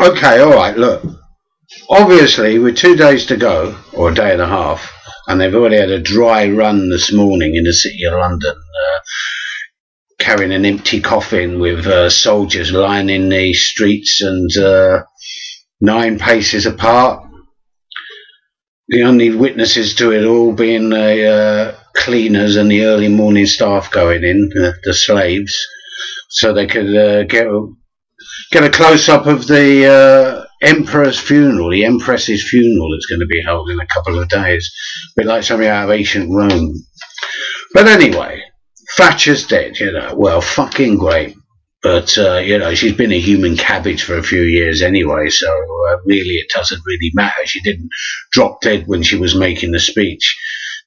Okay, all right, look. Obviously, with 2 days to go, or a day and a half, and they've already had a dry run this morning in the city of London, carrying an empty coffin with soldiers lining the streets and 9 paces apart. The only witnesses to it all being the cleaners and the early morning staff going in, the slaves, so they could get a close-up of the emperor's funeral, the empress's funeral that's going to be held in a couple of days. A bit like something out of ancient Rome. But anyway, Thatcher's dead, you know. Well, fucking great. But, you know, she's been a human cabbage for a few years anyway, so really it doesn't really matter. She didn't drop dead when she was making the speech,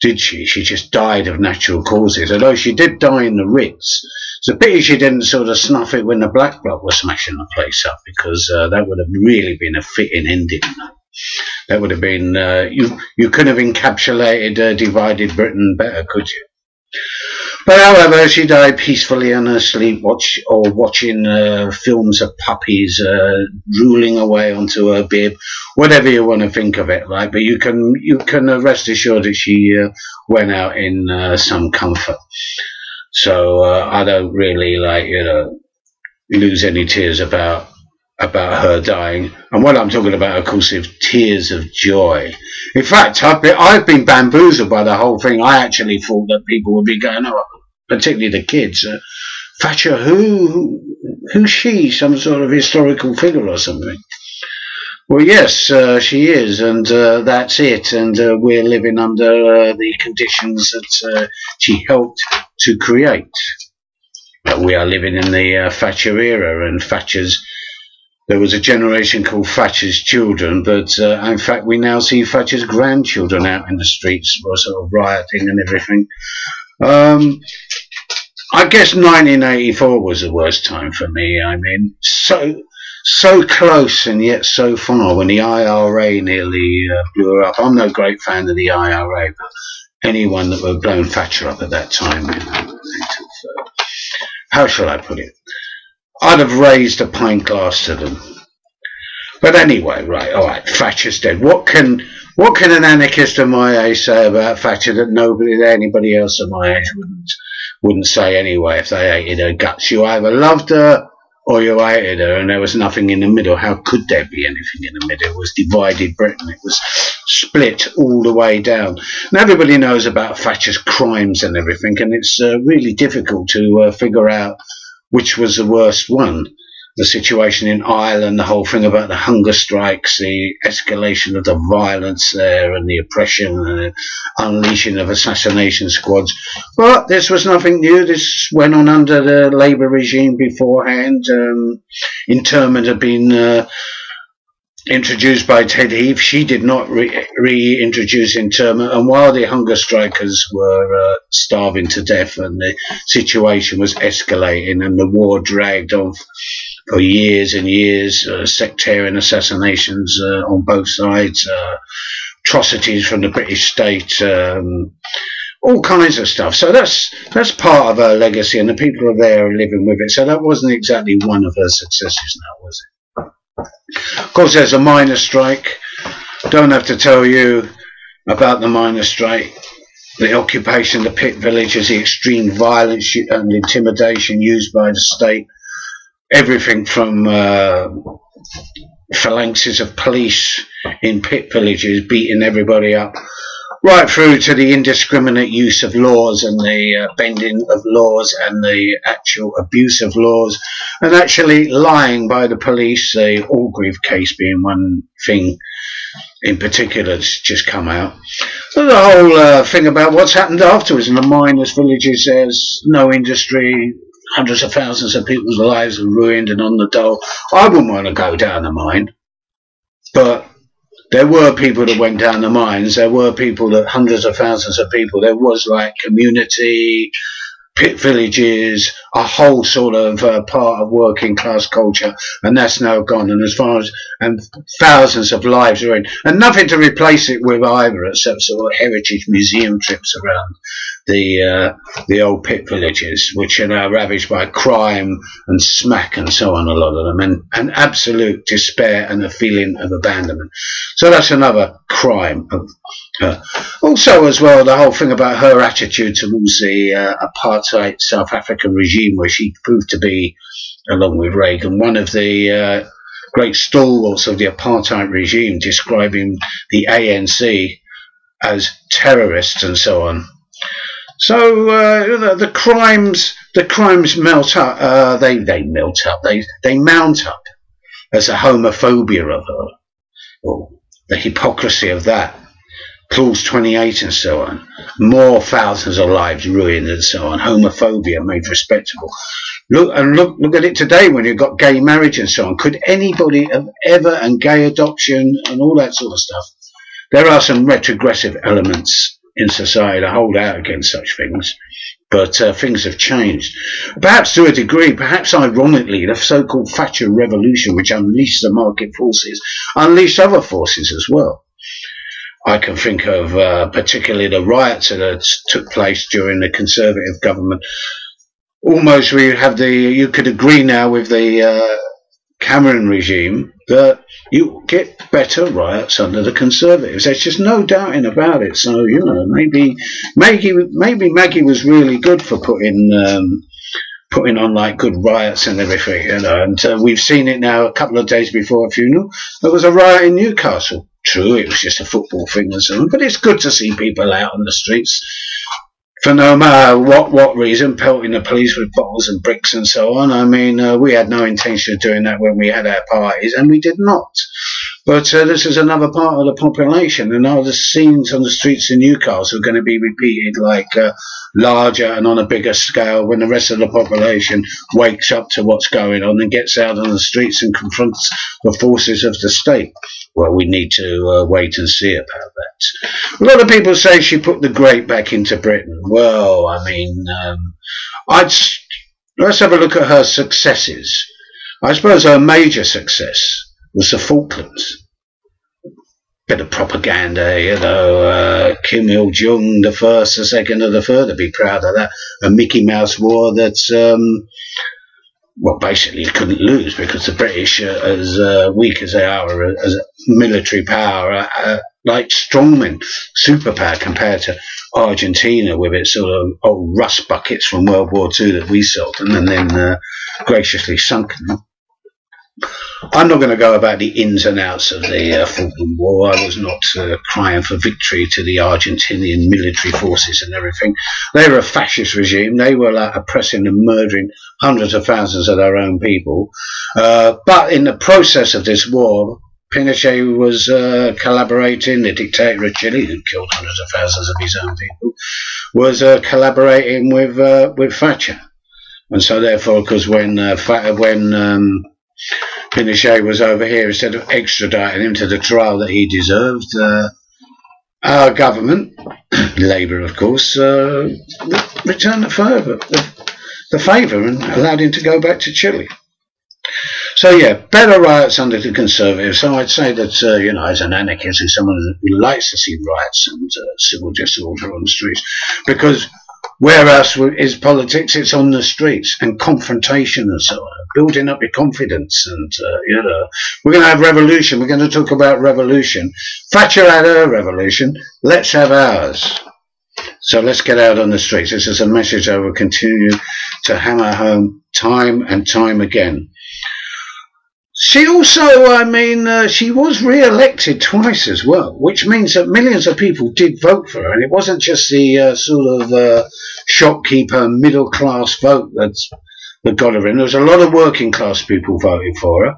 did she? She just died of natural causes, although she did die in the Ritz. It's a pity she didn't sort of snuff it when the Black Bloc was smashing the place up, because that would have really been a fitting ending. That would have been, you couldn't have encapsulated divided Britain better, could you? But however, she died peacefully in her sleep, watching films of puppies drooling away onto her bib, whatever you want to think of it like. But you can rest assured that she went out in some comfort. So I don't really lose any tears about her dying. And what I'm talking about, of course, is tears of joy. In fact, I've been bamboozled by the whole thing. I actually thought that people would be going, oh, particularly the kids, Thatcher, who's she? Some sort of historical figure or something? Well, yes, she is, and that's it. And we're living under the conditions that she helped to create. We are living in the Thatcher era, and there was a generation called Thatcher's children, but in fact we now see Thatcher's grandchildren out in the streets, sort of rioting and everything. I guess 1984 was the worst time for me. I mean, so close and yet so far, when the IRA nearly blew her up. I'm no great fan of the IRA, but anyone that would have blown Thatcher up at that time, you know, how shall I put it? I'd have raised a pint glass to them. But anyway, right, all right, Thatcher's dead. What can an anarchist of my age say about Thatcher that anybody else of my age wouldn't say anyway if they hated her guts? You either loved her or you hated her, and there was nothing in the middle. How could there be anything in the middle? It was divided Britain. It was split all the way down. And everybody knows about Thatcher's crimes and everything, and it's really difficult to figure out which was the worst one. The situation in Ireland, the whole thing about the hunger strikes, the escalation of the violence there, and the oppression and the unleashing of assassination squads. But this was nothing new. This went on under the Labour regime beforehand. Internment had been introduced by Ted Heath. She did not reintroduce internment, and while the hunger strikers were starving to death and the situation was escalating and the war dragged on for years and years, sectarian assassinations on both sides, atrocities from the British state, all kinds of stuff. So that's part of her legacy, and the people are there living with it. So that wasn't exactly one of her successes now, was it? Of course, there's a miners' strike. Don't have to tell you about the miners' strike. The occupation of the pit villages, the extreme violence and intimidation used by the state. Everything from phalanxes of police in pit villages beating everybody up, right through to the indiscriminate use of laws and the bending of laws and the actual abuse of laws, and actually lying by the police. The Orgreave case being one thing in particular that's just come out. So the whole thing about what's happened afterwards in the miners' villages. There's no industry. Hundreds of thousands of people's lives are ruined and on the dole. I wouldn't want to go down the mine, but there were people that went down the mines. There were people that, hundreds of thousands of people. There was like community, pit villages, a whole sort of part of working class culture, and that's now gone. And thousands of lives are in, and nothing to replace it with either, except sort of heritage museum trips around the old pit villages, which are now ravaged by crime and smack and so on, a lot of them, and absolute despair and a feeling of abandonment. So that's another crime of her. Also, as well, the whole thing about her attitude towards the apartheid South African regime, where she proved to be, along with Reagan, one of the great stalwarts of the apartheid regime, describing the ANC as terrorists and so on. So the crimes melt up. They melt up. They mount up as a homophobia of her, or the hypocrisy of that. Clause 28 and so on. More thousands of lives ruined and so on. Homophobia made respectable. Look at it today when you've got gay marriage and so on. Could anybody have ever, and gay adoption and all that sort of stuff? There are some retrogressive elements in society that hold out against such things, but things have changed. Perhaps to a degree, perhaps ironically, the so-called Thatcher revolution, which unleashed the market forces, unleashed other forces as well. I can think of particularly the riots that took place during the Conservative government. Almost you could agree now with the Cameron regime that you get better riots under the Conservatives. There's just no doubting about it. So, you know, maybe Maggie was really good for putting on like good riots and everything, you know. And we've seen it now. A couple of days before a funeral, there was a riot in Newcastle. True, it was just a football thing and so on, but it's good to see people out on the streets for no matter what reason, pelting the police with bottles and bricks and so on. I mean, we had no intention of doing that when we had our parties, and we did not. But this is another part of the population, and now the scenes on the streets in Newcastle are going to be repeated like larger and on a bigger scale when the rest of the population wakes up to what's going on and gets out on the streets and confronts the forces of the state. Well, we need to wait and see about that. A lot of people say she put the grape back into Britain. Well, I mean, let's have a look at her successes. I suppose her major success was the Falklands. Bit of propaganda, you know, Kim Il-jung, the first, the second, and the third, to be proud of that. A Mickey Mouse war that's, well, basically couldn't lose because the British, as weak as they are as a military power, like strongmen, superpower compared to Argentina with its sort of old rust buckets from World War II that we sold them and then graciously sunk them. I'm not going to go about the ins and outs of the Falkland War. I was not crying for victory to the Argentinian military forces and everything. They were a fascist regime. They were like oppressing and murdering hundreds of thousands of their own people. But in the process of this war, Pinochet was collaborating, the dictator of Chile, who killed hundreds of thousands of his own people, was collaborating with Thatcher. And so therefore, because when Pinochet was over here, instead of extraditing him to the trial that he deserved, our government, Labour of course, returned the favour and allowed him to go back to Chile. So yeah, better riots under the Conservatives. So I'd say that, you know, as an anarchist, as someone who likes to see riots and civil disorder on the streets, because where else is politics? It's on the streets and confrontation and so on, building up your confidence. And, you know, we're going to have revolution. We're going to talk about revolution. Thatcher had her revolution. Let's have ours. So let's get out on the streets. This is a message I will continue to hammer home time and time again. She also, I mean, she was re-elected twice as well, which means that millions of people did vote for her. And it wasn't just the sort of shopkeeper, middle-class vote that got her in. There was a lot of working-class people voting for her.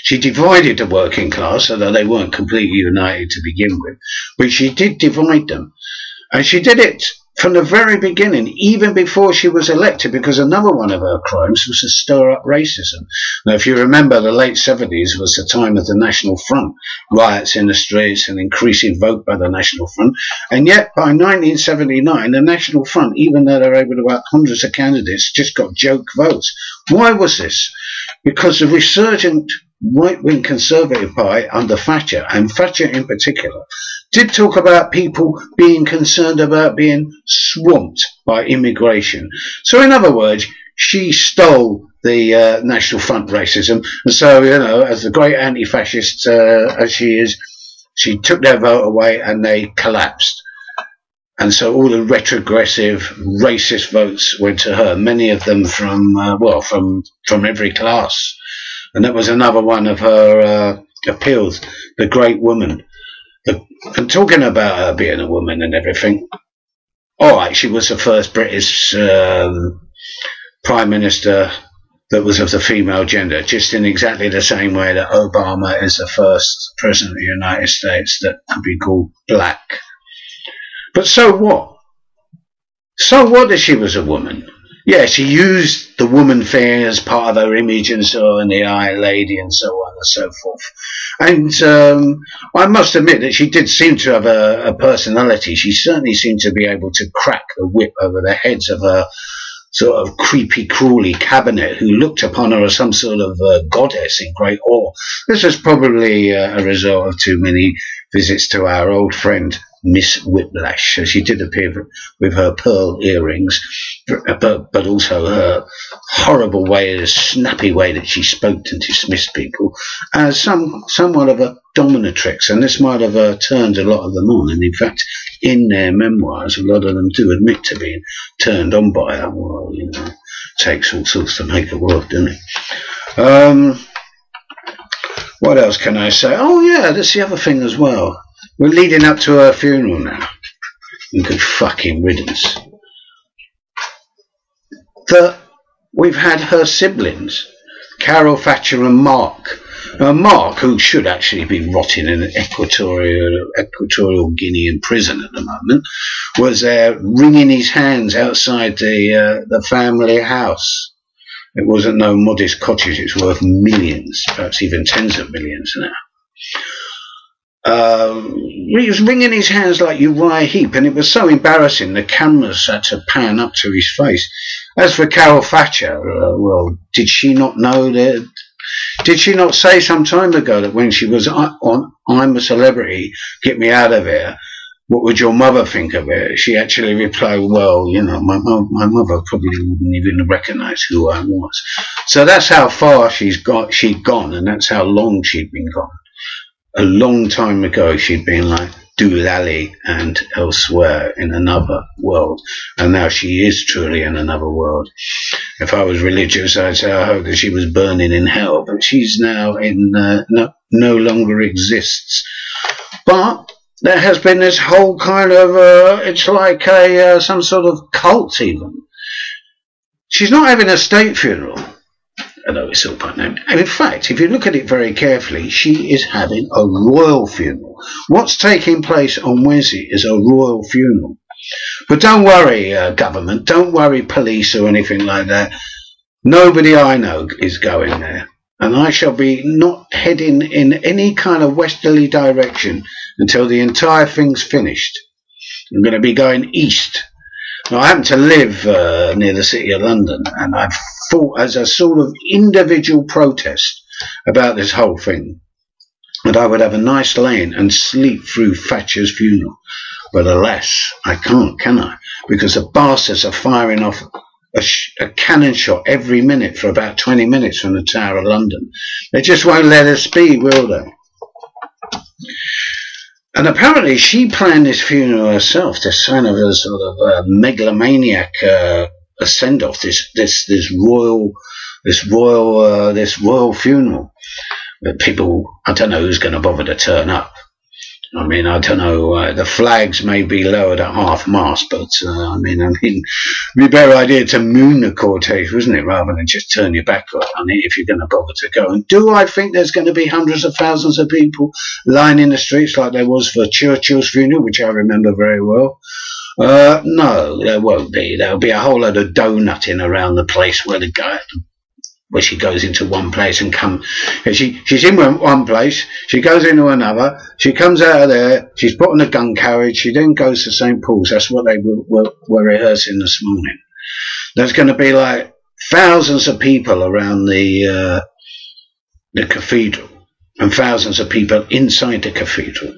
She divided the working class, although they weren't completely united to begin with. But she did divide them. And she did it from the very beginning, even before she was elected, because another one of her crimes was to stir up racism. Now, if you remember, the late 70s was the time of the National Front, riots in the streets and increasing vote by the National Front. And yet, by 1979, the National Front, even though they were able to have hundreds of candidates, just got joke votes. Why was this? Because the resurgent right-wing Conservative Party under Thatcher, and Thatcher in particular, did talk about people being concerned about being swamped by immigration. So in other words, she stole the National Front racism, and so, you know, as the great anti-fascist as she is, she took their vote away and they collapsed. And so all the retrogressive, racist votes went to her, many of them from, well, from every class. And that was another one of her appeals, the great woman. And talking about her being a woman and everything, all right, she was the first British Prime Minister that was of the female gender, just in exactly the same way that Obama is the first President of the United States that could be called black. But so what? So what that she was a woman? Yeah, she used the woman thing as part of her image and so on, the Iron Lady and so on and so forth. And I must admit that she did seem to have a personality. She certainly seemed to be able to crack the whip over the heads of her sort of creepy, crawly cabinet who looked upon her as some sort of goddess in great awe. This was probably a result of too many visits to our old friend Miss Whiplash. So she did appear with her pearl earrings, but also her horrible way, the snappy way that she spoke and dismissed people as somewhat of a dominatrix, and this might have turned a lot of them on. And in fact, in their memoirs, a lot of them do admit to being turned on by her. Well, you know, it takes all sorts to make a world, doesn't it? What else can I say? Oh yeah, that's the other thing as well. We're leading up to her funeral now. And good fucking riddance. We've had her siblings, Carol, Thatcher and Mark. Mark, who should actually be rotting in an Equatorial Guinea prison at the moment, was there wringing his hands outside the family house. It wasn't no modest cottage, it's worth millions, perhaps even tens of millions now. He was wringing his hands like Uriah Heep, and it was so embarrassing the cameras had to pan up to his face. As for Carol Thatcher, well, did she not know that? Did she not say some time ago that when she was on I'm a Celebrity, Get Me Out of Here, what would your mother think of it? She actually replied, well, you know, my mother probably wouldn't even recognise who I was. So that's how far she'd gone, and that's how long she'd been gone. A long time ago, she'd been like Doolally and elsewhere in another world, and now she is truly in another world. If I was religious, I'd say I hope that she was burning in hell, but she's now in no longer exists. But there has been this whole kind of it's like some sort of cult even. She's not having a state funeral, although it's all part named. And in fact, if you look at it very carefully, she is having a royal funeral. What's taking place on Wednesday is a royal funeral. But don't worry, government, don't worry, police or anything like that. Nobody I know is going there. And I shall be not heading in any kind of westerly direction until the entire thing's finished. I'm going to be going east. Now, I happen to live near the City of London, and I've thought as a sort of individual protest about this whole thing that I would have a nice lane and sleep through Thatcher's funeral. But alas, I can't, can I? Because the bastards are firing off a cannon shot every minute for about 20 minutes from the Tower of London. They just won't let us be, will they? And apparently she planned this funeral herself, this kind of a sort of megalomaniac send-off, this royal funeral. But people, I don't know who's going to bother to turn up. I mean, I don't know, the flags may be lowered at half-mast, but, I mean, it'd be a better idea to moon the cortege, wasn't it, rather than just turn your back on it if you're going to bother to go. And do I think there's going to be hundreds of thousands of people lining the streets like there was for Churchill's funeral, which I remember very well? No, there won't be. There'll be a whole lot of donutting around the place where the guy... where she goes into one place and she's in one place, she goes into another, she comes out of there, she's put on a gun carriage, she then goes to St. Paul's. That's what they were rehearsing this morning. There's going to be like thousands of people around the the cathedral, and thousands of people inside the cathedral.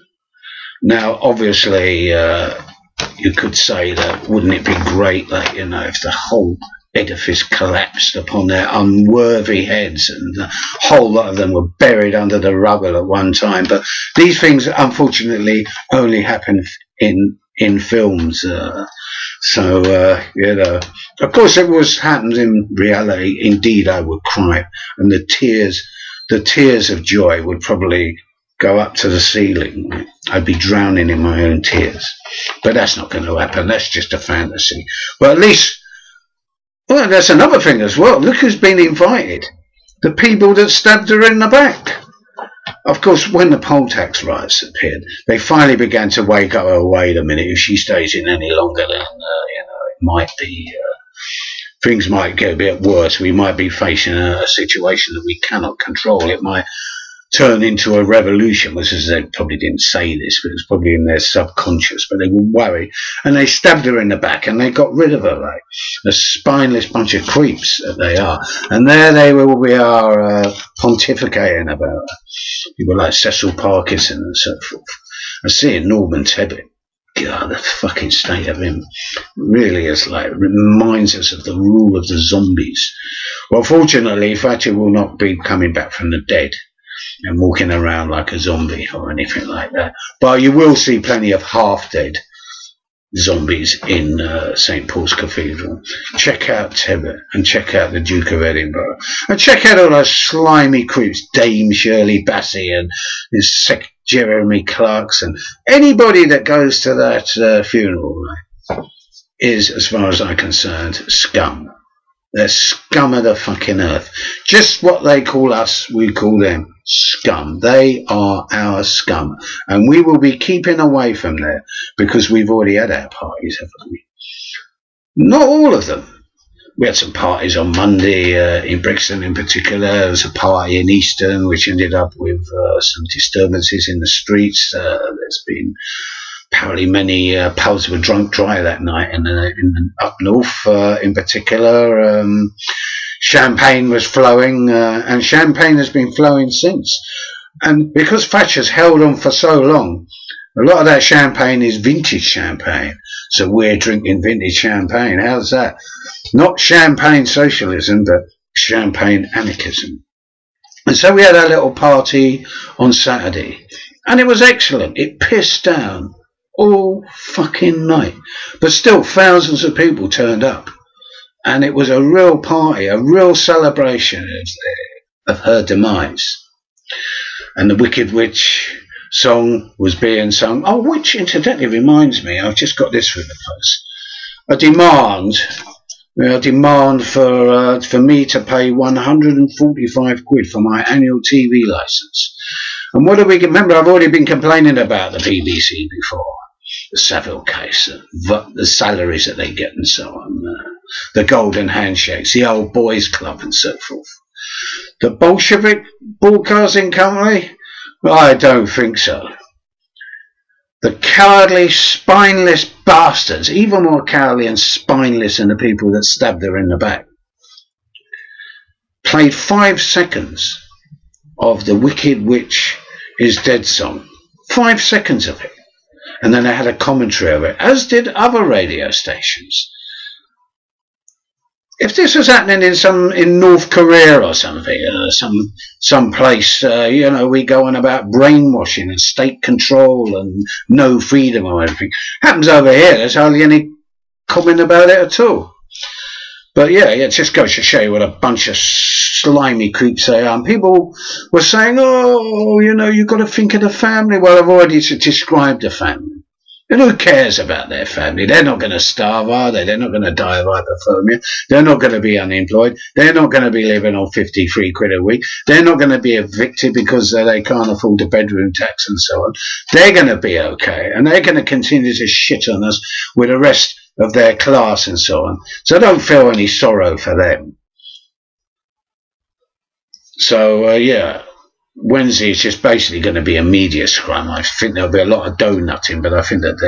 Now, obviously, you could say that wouldn't it be great that, you know, if the whole edifice collapsed upon their unworthy heads and a whole lot of them were buried under the rubble at one time. But these things, unfortunately, only happen in films. You know, of course, if it was happened in reality, indeed, I would cry, and the tears of joy would probably go up to the ceiling. I'd be drowning in my own tears. But that's not going to happen. That's just a fantasy. Well, at least, well, that's another thing as well. Look who's been invited. The people that stabbed her in the back. Of course, when the poll tax riots appeared, they finally began to wake up. Oh, wait a minute. If she stays in any longer, then, you know, it might be, things might get a bit worse. We might be facing a situation that we cannot control. It might turn into a revolution, which is, they probably didn't say this, but it's probably in their subconscious, but they were worried, and they stabbed her in the back, and they got rid of her like a spineless bunch of creeps that they are. And there we are pontificating about her. People like Cecil Parkinson and so forth. I see it, Norman Tebbit. God, the fucking state of him really is like, reminds us of the rule of the zombies. Well, fortunately, Thatcher will not be coming back from the dead and walking around like a zombie or anything like that. But you will see plenty of half-dead zombies in St. Paul's Cathedral. Check out Tebbit and check out the Duke of Edinburgh. And check out all those slimy creeps, Dame Shirley Bassey and his sec Jeremy Clarkson. Anybody that goes to that funeral, right, is, as far as I'm concerned, scum. They're scum of the fucking earth. Just what they call us, we call them scum. They are our scum. And we will be keeping away from there because we've already had our parties, haven't we? Not all of them. We had some parties on Monday in Brixton in particular. There was a party in Easton which ended up with some disturbances in the streets. There's been apparently many pubs were drunk dry that night, and up north in particular, champagne was flowing, and champagne has been flowing since. And because Thatcher's held on for so long, a lot of that champagne is vintage champagne. So we're drinking vintage champagne. How's that? Not champagne socialism, but champagne anarchism. And so we had our little party on Saturday, and it was excellent. It pissed down all fucking night, but still thousands of people turned up, and it was a real party, a real celebration of her demise. And the Wicked Witch song was being sung. Oh, which incidentally reminds me, I've just got this through the post. A demand for me to pay 145 quid for my annual TV license. And what do we remember? I've already been complaining about the BBC before. The Savile case, the salaries that they get and so on, the golden handshakes, the old boys club and so forth. The Bolshevik broadcasting company? Well, I don't think so. The cowardly, spineless bastards, even more cowardly and spineless than the people that stabbed her in the back, played 5 seconds of the Wicked Witch is Dead song. 5 seconds of it. And then they had a commentary of it, as did other radio stations. If this was happening in North Korea or something, some place, you know, we go on about brainwashing and state control and no freedom or anything. Happens over here, there's hardly any comment about it at all. But yeah, it just goes to show you what a bunch of slimy creeps they are. And people were saying, oh, you know, you've got to think of the family. Well, I've already described the family. And who cares about their family? They're not going to starve, are they? They're not going to die of hypothermia. They're not going to be unemployed. They're not going to be living on 53 quid a week. They're not going to be evicted because they can't afford the bedroom tax and so on. They're going to be okay. And they're going to continue to shit on us with the rest of their class and so on. So I don't feel any sorrow for them. So, yeah. Wednesday is just basically going to be a media scrum. I think there'll be a lot of donutting, but I think that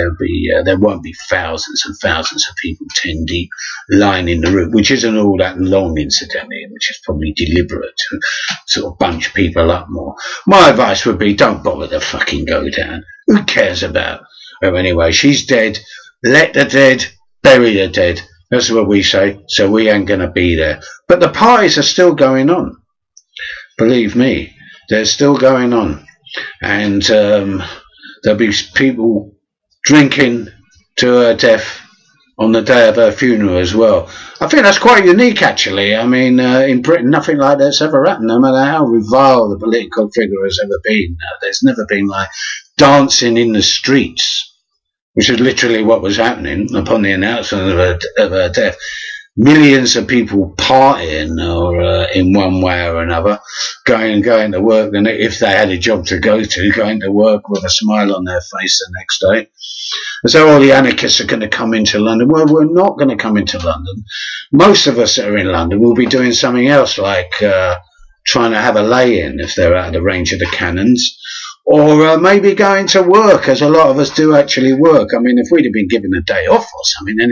there won't be thousands and thousands of people 10 deep lining the route, which isn't all that long, incidentally, which is probably deliberate to sort of bunch people up more. My advice would be, don't bother to fucking go down. Who cares about her anyway? She's dead. Let the dead bury the dead. That's what we say. So we ain't going to be there. But the parties are still going on. Believe me. They're still going on, and there'll be people drinking to her death on the day of her funeral as well. I think that's quite unique, actually. I mean, in Britain, nothing like that's ever happened, no matter how revile the political figure has ever been. There's never been, like, dancing in the streets, which is literally what was happening upon the announcement of her death. Millions of people partying, or in one way or another, going to work, and if they had a job to go to, going to work with a smile on their face the next day. And so all the anarchists are going to come into London. Well, we're not going to come into London. Most of us that are in London will be doing something else, like trying to have a lay-in if they're out of the range of the cannons. Or maybe going to work, as a lot of us do actually work. I mean, if we'd have been given a day off or something, then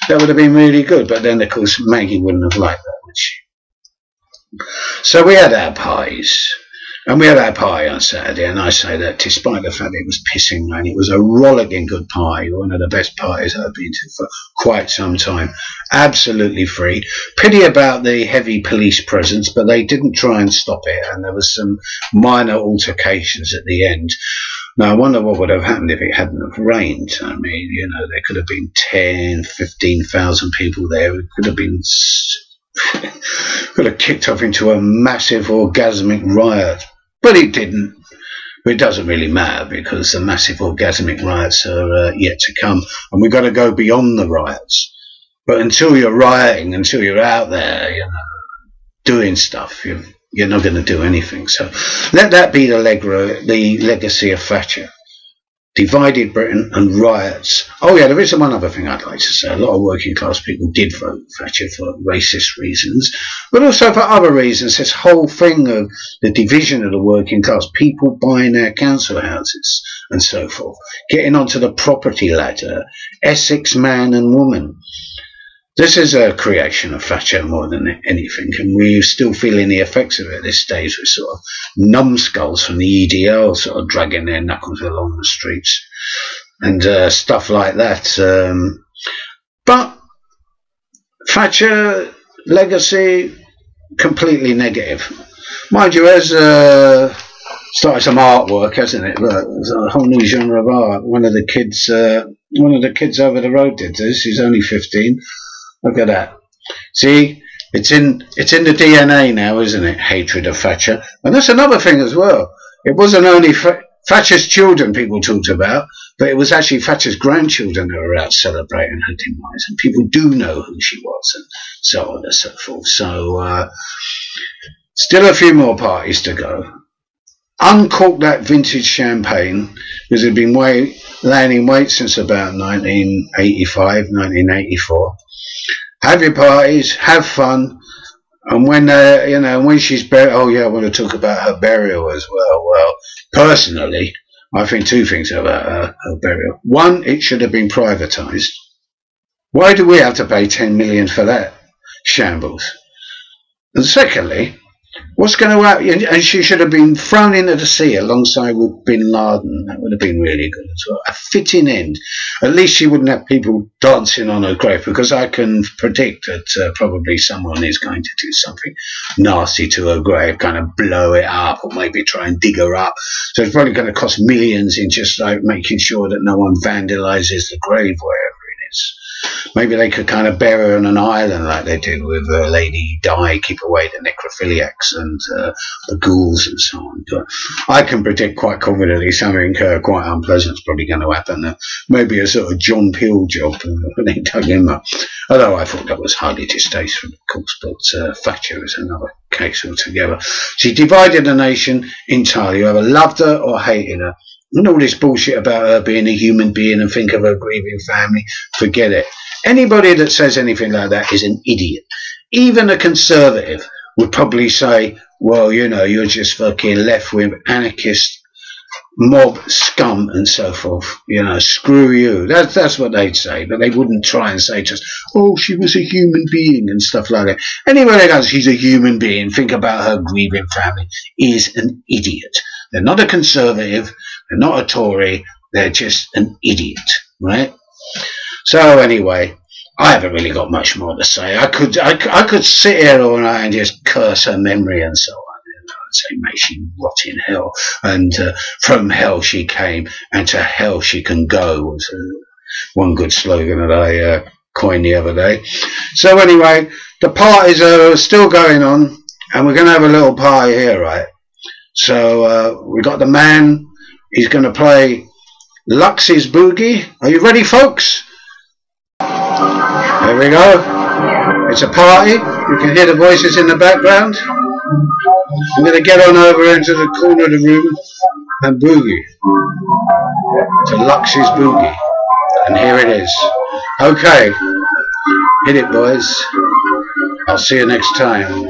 that would have been really good. But then, of course, Maggie wouldn't have liked that, would she? So we had our pies. And we had our pie on Saturday, and I say that despite the fact it was pissing rain, it was a rollicking good pie, one of the best pies I've been to for quite some time. Absolutely free. Pity about the heavy police presence, but they didn't try and stop it, and there was some minor altercations at the end. Now, I wonder what would have happened if it hadn't have rained. I mean, you know, there could have been 10, 15,000 people there. It could have been... could have kicked off into a massive orgasmic riot, but it didn't. It doesn't really matter, because the massive orgasmic riots are yet to come, and we've got to go beyond the riots. But until you're rioting, until you're out there, you know, doing stuff, you're not going to do anything. So let that be the legacy of Thatcher. Divided Britain and riots. Oh yeah, there is one other thing I'd like to say. A lot of working class people did vote Thatcher for racist reasons, but also for other reasons. This whole thing of the division of the working class, people buying their council houses and so forth, getting onto the property ladder, Essex man and woman. This is a creation of Thatcher more than anything, and we're still feeling the effects of it at this stage, with sort of numbskulls from the EDL sort of dragging their knuckles along the streets and stuff like that. But Thatcher legacy, completely negative. Mind you, has started some artwork, hasn't it? Look, there's a whole new genre of art. One of the kids over the road did this. He's only 15. Look at that. See, it's in the DNA now, isn't it? Hatred of Thatcher. And that's another thing as well. It wasn't only Thatcher's children people talked about, but it was actually Thatcher's grandchildren who were out celebrating her demise. And people do know who she was, and so on and so forth. So, still a few more parties to go. Uncork that vintage champagne, because it had been laying in wait since about 1985, 1984. Have your parties, have fun, and when when she's buried, oh yeah, I want to talk about her burial as well. Well, personally, I think two things about her burial. One, it should have been privatised. Why do we have to pay 10 million for that shambles? And secondly, what's going to happen? And she should have been thrown into the sea alongside with Bin Laden. That would have been really good as well. A fitting end. At least she wouldn't have people dancing on her grave, because I can predict that probably someone is going to do something nasty to her grave, kind of blow it up, or maybe try and dig her up. So it's probably going to cost millions in just like making sure that no one vandalises the grave wherever it is. Maybe they could kind of bury her on an island like they did with Lady Di, keep away the necrophiliacs and the ghouls and so on. But I can predict quite confidently something quite unpleasant is probably going to happen. Maybe a sort of John Peel job when they dug him up. Although I thought that was highly distasteful, of course, but Thatcher is another case altogether. She divided the nation entirely. You either loved her or hated her. And all this bullshit about her being a human being and think of her grieving family, forget it. Anybody that says anything like that is an idiot. Even a conservative would probably say, well, you know, you're just fucking left with anarchist mob scum and so forth. You know, screw you. That's what they'd say, but they wouldn't try and say to us, oh, she was a human being and stuff like that. Anyway, they go, she's a human being. Think about her grieving family. Is an idiot. They're not a conservative. They're not a Tory. They're just an idiot, right? So anyway, I haven't really got much more to say. I could sit here all night and just curse her memory and so on. And say, may she rot in hell, and from hell she came, and to hell she can go, was one good slogan that I coined the other day. So anyway, the parties are still going on, and we're going to have a little party here, right? So we got the man, he's going to play Lux's Boogie. Are you ready, folks? There we go. It's a party. You can hear the voices in the background. I'm going to get on over into the corner of the room and boogie to Lux's Boogie. And here it is. Okay. Hit it, boys. I'll see you next time.